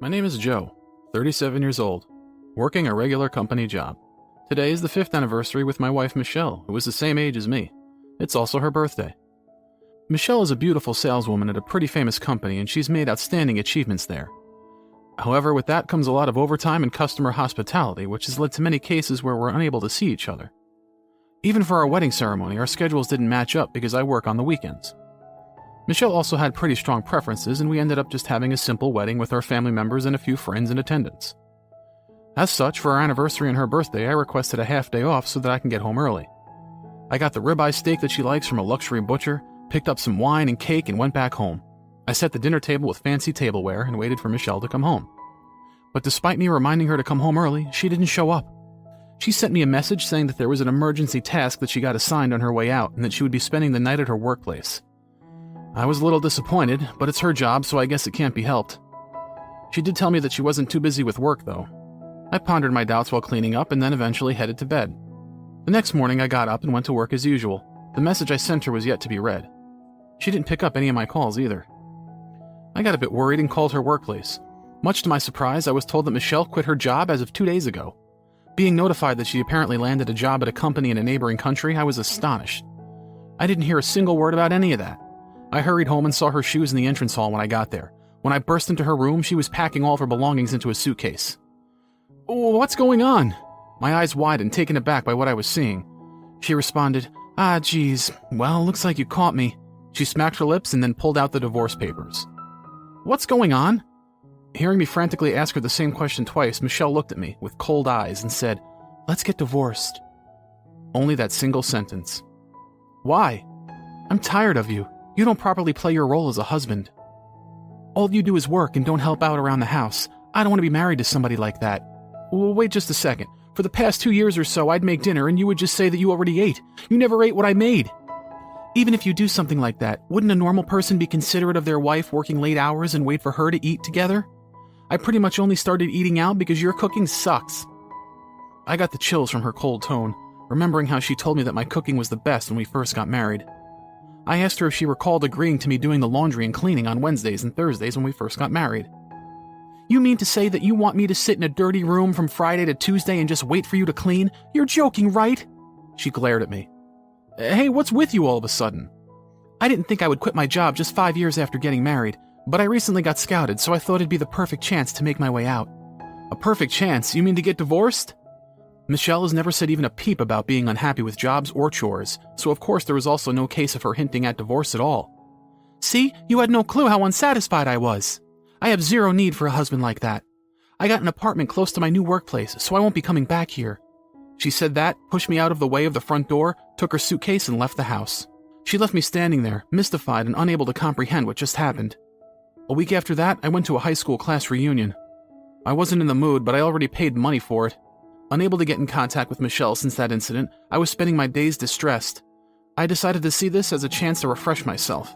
My name is Joe, 37 years old, working a regular company job. Today is the 5th anniversary with my wife Michelle, who is the same age as me. It's also her birthday. Michelle is a beautiful saleswoman at a pretty famous company, and she's made outstanding achievements there. However, with that comes a lot of overtime and customer hospitality, which has led to many cases where we're unable to see each other. Even for our wedding ceremony, our schedules didn't match up because I work on the weekends. Michelle also had pretty strong preferences, and we ended up just having a simple wedding with our family members and a few friends in attendance. As such, for our anniversary and her birthday, I requested a half day off so that I can get home early. I got the ribeye steak that she likes from a luxury butcher, picked up some wine and cake, and went back home. I set the dinner table with fancy tableware and waited for Michelle to come home. But despite me reminding her to come home early, she didn't show up. She sent me a message saying that there was an emergency task that she got assigned on her way out and that she would be spending the night at her workplace. I was a little disappointed, but it's her job, so I guess it can't be helped. She did tell me that she wasn't too busy with work, though. I pondered my doubts while cleaning up and then eventually headed to bed. The next morning, I got up and went to work as usual. The message I sent her was yet to be read. She didn't pick up any of my calls either. I got a bit worried and called her workplace. Much to my surprise, I was told that Michelle quit her job as of 2 days ago. Being notified that she apparently landed a job at a company in a neighboring country, I was astonished. I didn't hear a single word about any of that. I hurried home and saw her shoes in the entrance hall when I got there. When I burst into her room, she was packing all of her belongings into a suitcase. "Oh, what's going on?" My eyes widened, taken aback by what I was seeing. She responded, geez, well, looks like you caught me." She smacked her lips and then pulled out the divorce papers. "What's going on?" Hearing me frantically ask her the same question twice, Michelle looked at me with cold eyes and said, "Let's get divorced." Only that single sentence. "Why?" "I'm tired of you. You don't properly play your role as a husband. All you do is work and don't help out around the house. I don't want to be married to somebody like that." "Well, wait just a second. For the past 2 years or so, I'd make dinner and you would just say that you already ate. You never ate what I made." "Even if you do something like that, wouldn't a normal person be considerate of their wife working late hours and wait for her to eat together? I pretty much only started eating out because your cooking sucks." I got the chills from her cold tone, remembering how she told me that my cooking was the best when we first got married. I asked her if she recalled agreeing to me doing the laundry and cleaning on Wednesdays and Thursdays when we first got married. "You mean to say that you want me to sit in a dirty room from Friday to Tuesday and just wait for you to clean? You're joking, right?" She glared at me. "Hey, what's with you all of a sudden?" "I didn't think I would quit my job just 5 years after getting married, but I recently got scouted, so I thought it'd be the perfect chance to make my way out." "A perfect chance? You mean to get divorced?" Michelle has never said even a peep about being unhappy with jobs or chores, so of course there was also no case of her hinting at divorce at all. "See, you had no clue how unsatisfied I was. I have zero need for a husband like that. I got an apartment close to my new workplace, so I won't be coming back here." She said that, pushed me out of the way of the front door, took her suitcase, and left the house. She left me standing there, mystified and unable to comprehend what just happened. A week after that, I went to a high school class reunion. I wasn't in the mood, but I already paid money for it. Unable to get in contact with Michelle since that incident, I was spending my days distressed. I decided to see this as a chance to refresh myself.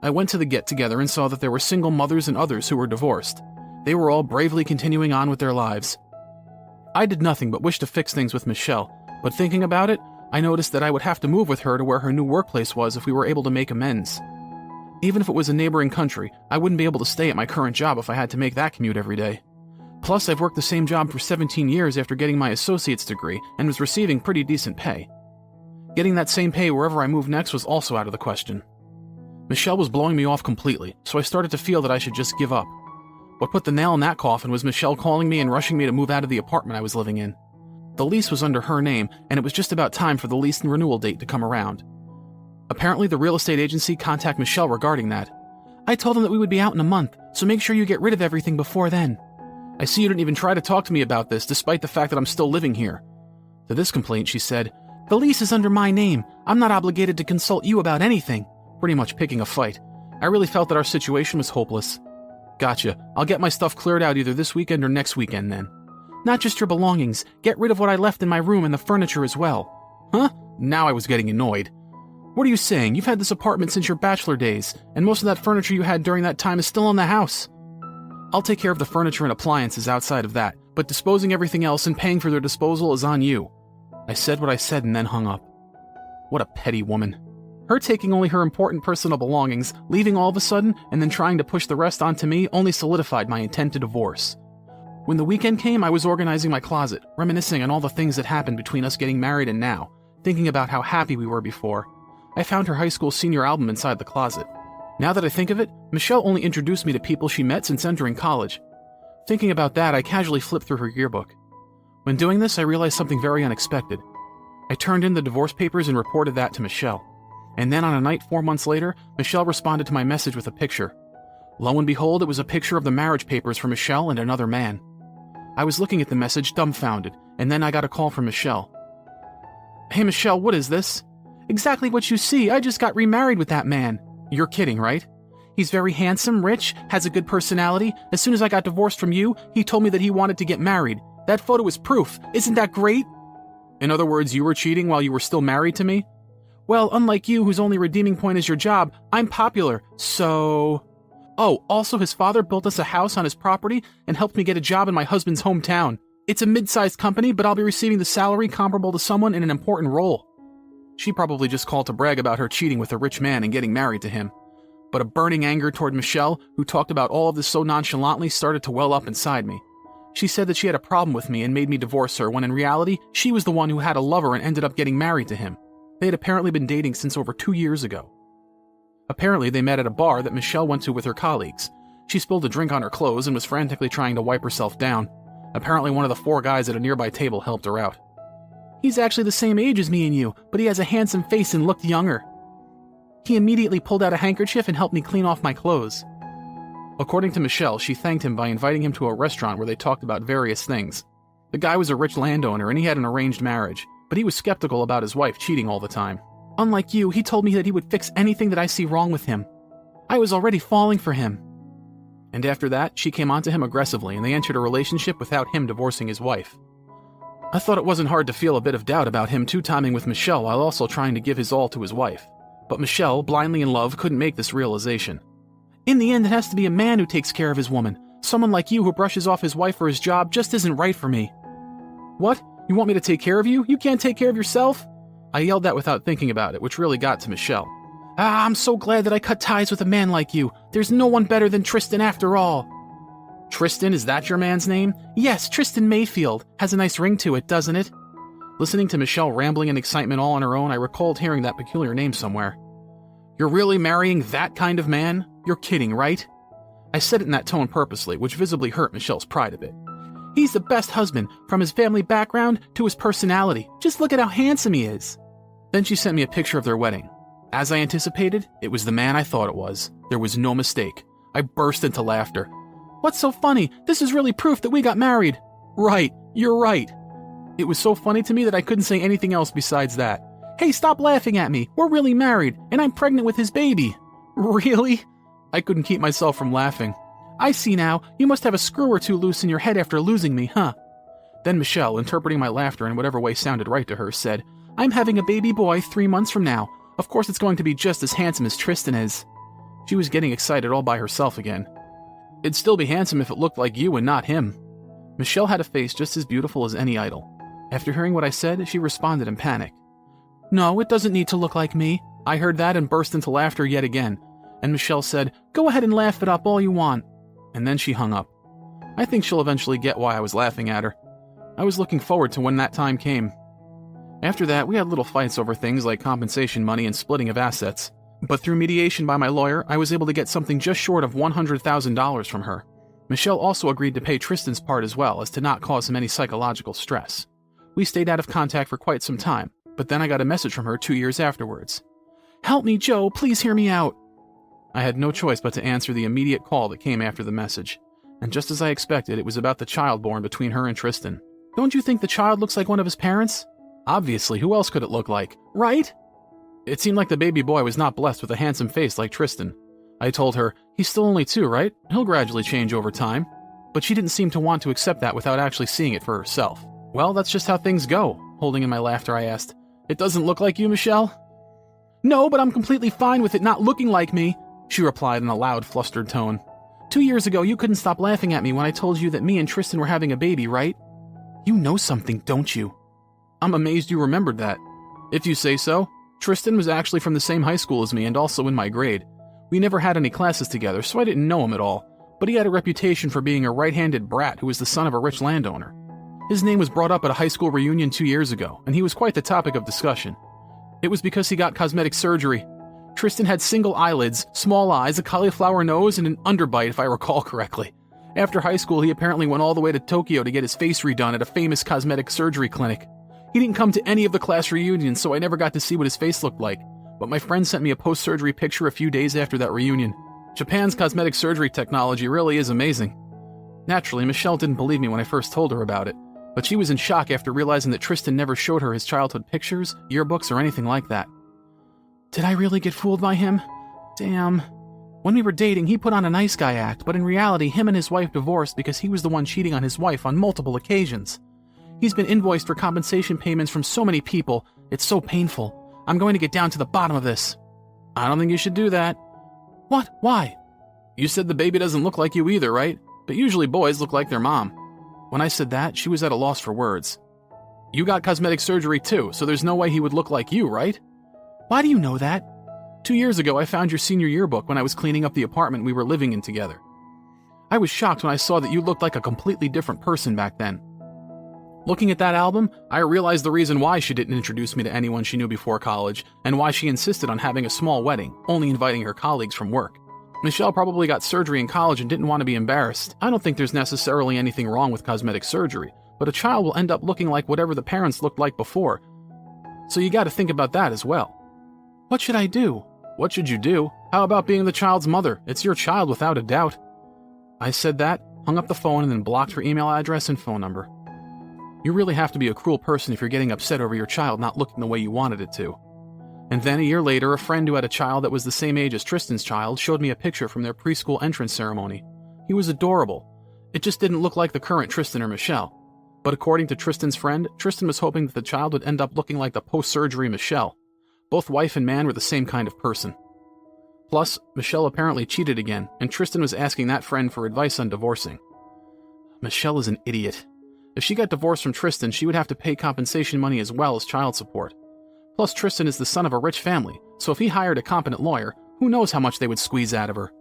I went to the get-together and saw that there were single mothers and others who were divorced. They were all bravely continuing on with their lives. I did nothing but wish to fix things with Michelle, but thinking about it, I noticed that I would have to move with her to where her new workplace was if we were able to make amends. Even if it was a neighboring country, I wouldn't be able to stay at my current job if I had to make that commute every day. Plus, I've worked the same job for 17 years after getting my associate's degree and was receiving pretty decent pay. Getting that same pay wherever I moved next was also out of the question. Michelle was blowing me off completely, so I started to feel that I should just give up. What put the nail in that coffin was Michelle calling me and rushing me to move out of the apartment I was living in. The lease was under her name, and it was just about time for the lease and renewal date to come around. Apparently, the real estate agency contacted Michelle regarding that. "I told them that we would be out in a month, so make sure you get rid of everything before then. I see you didn't even try to talk to me about this, despite the fact that I'm still living here." To this complaint, she said, "The lease is under my name. I'm not obligated to consult you about anything," pretty much picking a fight. I really felt that our situation was hopeless. "Gotcha. I'll get my stuff cleared out either this weekend or next weekend then." "Not just your belongings. Get rid of what I left in my room and the furniture as well." "Huh?" Now I was getting annoyed. "What are you saying? You've had this apartment since your bachelor days, and most of that furniture you had during that time is still in the house." "I'll take care of the furniture and appliances outside of that, but disposing everything else and paying for their disposal is on you." I said what I said and then hung up. What a petty woman. Her taking only her important personal belongings, leaving all of a sudden, and then trying to push the rest onto me only solidified my intent to divorce. When the weekend came, I was organizing my closet, reminiscing on all the things that happened between us getting married and now, thinking about how happy we were before. I found her high school senior album inside the closet. Now that I think of it, Michelle only introduced me to people she met since entering college. Thinking about that, I casually flipped through her yearbook. When doing this, I realized something very unexpected. I turned in the divorce papers and reported that to Michelle. And then on a night 4 months later, Michelle responded to my message with a picture. Lo and behold, it was a picture of the marriage papers for Michelle and another man. I was looking at the message dumbfounded, and then I got a call from Michelle. "Hey Michelle, what is this?" "Exactly what you see. I just got remarried with that man." "You're kidding, right?" "He's very handsome, rich, has a good personality. As soon as I got divorced from you, he told me that he wanted to get married. That photo is proof. Isn't that great?" "In other words, you were cheating while you were still married to me?" "Well, unlike you, whose only redeeming point is your job, I'm popular, so..." "Oh, also his father built us a house on his property and helped me get a job in my husband's hometown. It's a mid-sized company, but I'll be receiving the salary comparable to someone in an important role." She probably just called to brag about her cheating with a rich man and getting married to him. But a burning anger toward Michelle, who talked about all of this so nonchalantly, started to well up inside me. She said that she had a problem with me and made me divorce her, when in reality, she was the one who had a lover and ended up getting married to him. They had apparently been dating since over 2 years ago. Apparently, they met at a bar that Michelle went to with her colleagues. She spilled a drink on her clothes and was frantically trying to wipe herself down. Apparently, one of the 4 guys at a nearby table helped her out. "He's actually the same age as me and you, but he has a handsome face and looked younger. He immediately pulled out a handkerchief and helped me clean off my clothes." According to Michelle, she thanked him by inviting him to a restaurant where they talked about various things. The guy was a rich landowner and he had an arranged marriage, but he was skeptical about his wife cheating all the time. "Unlike you, he told me that he would fix anything that I see wrong with him. I was already falling for him." And after that, she came onto him aggressively and they entered a relationship without him divorcing his wife. I thought it wasn't hard to feel a bit of doubt about him two-timing with Michelle while also trying to give his all to his wife. But Michelle, blindly in love, couldn't make this realization. "In the end, it has to be a man who takes care of his woman. Someone like you who brushes off his wife for his job just isn't right for me." "What? You want me to take care of you? You can't take care of yourself?" I yelled that without thinking about it, which really got to Michelle. I'm so glad that I cut ties with a man like you. There's no one better than Tristan after all." "Tristan, is that your man's name?" "Yes, Tristan Mayfield. Has a nice ring to it, doesn't it?" Listening to Michelle rambling in excitement all on her own, I recalled hearing that peculiar name somewhere. "You're really marrying that kind of man? You're kidding, right?" I said it in that tone purposely, which visibly hurt Michelle's pride a bit. "He's the best husband, from his family background to his personality. Just look at how handsome he is." Then she sent me a picture of their wedding. As I anticipated, it was the man I thought it was. There was no mistake. I burst into laughter. "What's so funny? This is really proof that we got married." "Right, you're right." It was so funny to me that I couldn't say anything else besides that. "Hey, stop laughing at me. We're really married, and I'm pregnant with his baby." "Really?" I couldn't keep myself from laughing. "I see now. You must have a screw or two loose in your head after losing me, huh?" Then Michelle, interpreting my laughter in whatever way sounded right to her, said, "I'm having a baby boy 3 months from now. Of course it's going to be just as handsome as Tristan is." She was getting excited all by herself again. "It'd still be handsome if it looked like you and not him." Michelle had a face just as beautiful as any idol. After hearing what I said, she responded in panic. "No, it doesn't need to look like me." I heard that and burst into laughter yet again. And Michelle said, "Go ahead and laugh it up all you want." And then she hung up. I think she'll eventually get why I was laughing at her. I was looking forward to when that time came. After that, we had little fights over things like compensation money and splitting of assets. But through mediation by my lawyer, I was able to get something just short of $100,000 from her. Michelle also agreed to pay Tristan's part as well, as to not cause him any psychological stress. We stayed out of contact for quite some time, but then I got a message from her 2 years afterwards. "Help me, Joe, please hear me out." I had no choice but to answer the immediate call that came after the message. And just as I expected, it was about the child born between her and Tristan. "Don't you think the child looks like one of his parents?" "Obviously, who else could it look like?" "Right?" It seemed like the baby boy was not blessed with a handsome face like Tristan. I told her, "He's still only 2, right? He'll gradually change over time." But she didn't seem to want to accept that without actually seeing it for herself. "Well, that's just how things go." Holding in my laughter, I asked, "It doesn't look like you, Michelle?" "No, but I'm completely fine with it not looking like me," she replied in a loud, flustered tone. 2 years ago, you couldn't stop laughing at me when I told you that me and Tristan were having a baby, right? You know something, don't you?" "I'm amazed you remembered that." "If you say so. Tristan was actually from the same high school as me and also in my grade. We never had any classes together, so I didn't know him at all, but he had a reputation for being a right-handed brat who was the son of a rich landowner. His name was brought up at a high school reunion 2 years ago, and he was quite the topic of discussion. It was because he got cosmetic surgery. Tristan had single eyelids, small eyes, a cauliflower nose, and an underbite, if I recall correctly. After high school, he apparently went all the way to Tokyo to get his face redone at a famous cosmetic surgery clinic. He didn't come to any of the class reunions, so I never got to see what his face looked like, but my friend sent me a post-surgery picture a few days after that reunion. Japan's cosmetic surgery technology really is amazing. Naturally, Michelle didn't believe me when I first told her about it, but she was in shock after realizing that Tristan never showed her his childhood pictures, yearbooks, or anything like that. Did I really get fooled by him? Damn. When we were dating, he put on a nice guy act, but in reality, him and his wife divorced because he was the one cheating on his wife on multiple occasions. He's been invoiced for compensation payments from so many people, it's so painful. I'm going to get down to the bottom of this. I don't think you should do that. What? Why? You said the baby doesn't look like you either, right? But usually boys look like their mom. When I said that, she was at a loss for words. You got cosmetic surgery too, so there's no way he would look like you, right? Why do you know that? 2 years ago, I found your senior yearbook when I was cleaning up the apartment we were living in together. I was shocked when I saw that you looked like a completely different person back then. Looking at that album, I realized the reason why she didn't introduce me to anyone she knew before college, and why she insisted on having a small wedding, only inviting her colleagues from work. Michelle probably got surgery in college and didn't want to be embarrassed. I don't think there's necessarily anything wrong with cosmetic surgery, but a child will end up looking like whatever the parents looked like before. So you gotta think about that as well. What should I do? What should you do? How about being the child's mother? It's your child without a doubt. I said that, hung up the phone, and then blocked her email address and phone number. You really have to be a cruel person if you're getting upset over your child not looking the way you wanted it to. And then a year later, a friend who had a child that was the same age as Tristan's child showed me a picture from their preschool entrance ceremony. He was adorable. It just didn't look like the current Tristan or Michelle. But according to Tristan's friend, Tristan was hoping that the child would end up looking like the post-surgery Michelle. Both wife and man were the same kind of person. Plus, Michelle apparently cheated again, and Tristan was asking that friend for advice on divorcing. Michelle is an idiot. If she got divorced from Tristan, she would have to pay compensation money as well as child support. Plus, Tristan is the son of a rich family, so if he hired a competent lawyer, who knows how much they would squeeze out of her.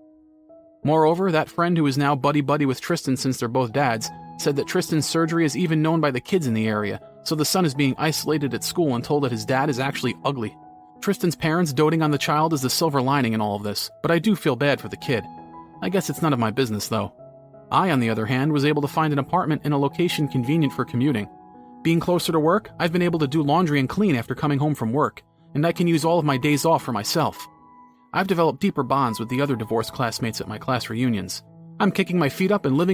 Moreover, that friend who is now buddy-buddy with Tristan since they're both dads, said that Tristan's surgery is even known by the kids in the area, so the son is being isolated at school and told that his dad is actually ugly. Tristan's parents doting on the child is the silver lining in all of this, but I do feel bad for the kid. I guess it's none of my business, though. I, on the other hand, was able to find an apartment in a location convenient for commuting. Being closer to work, I've been able to do laundry and clean after coming home from work, and I can use all of my days off for myself. I've developed deeper bonds with the other divorced classmates at my class reunions. I'm kicking my feet up and living